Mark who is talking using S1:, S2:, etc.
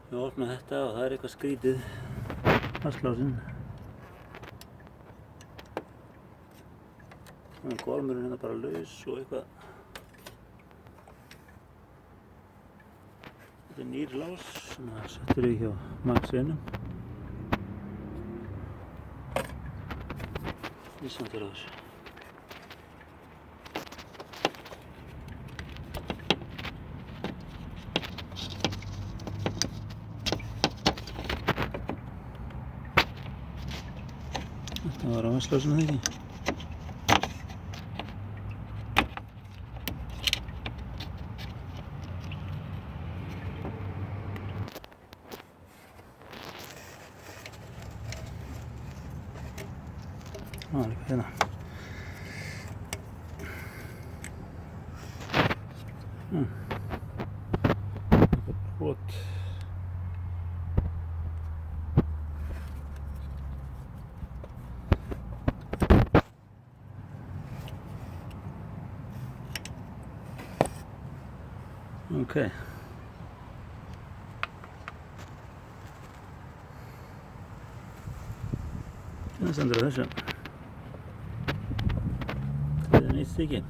S1: Ég opna þetta og það eitthvað skrítið. Vasklásinn. Það gormurinn hérna bara laus og eitthvað. Þetta nýr lás sem settur í hjá Max einum. Íslandur á þessu. Þetta var á vasklásinu þegar ekki? Það var líka hérna. Eitthvað brot. Okay. Það stendur á þessu. Þetta er nýtt stykki.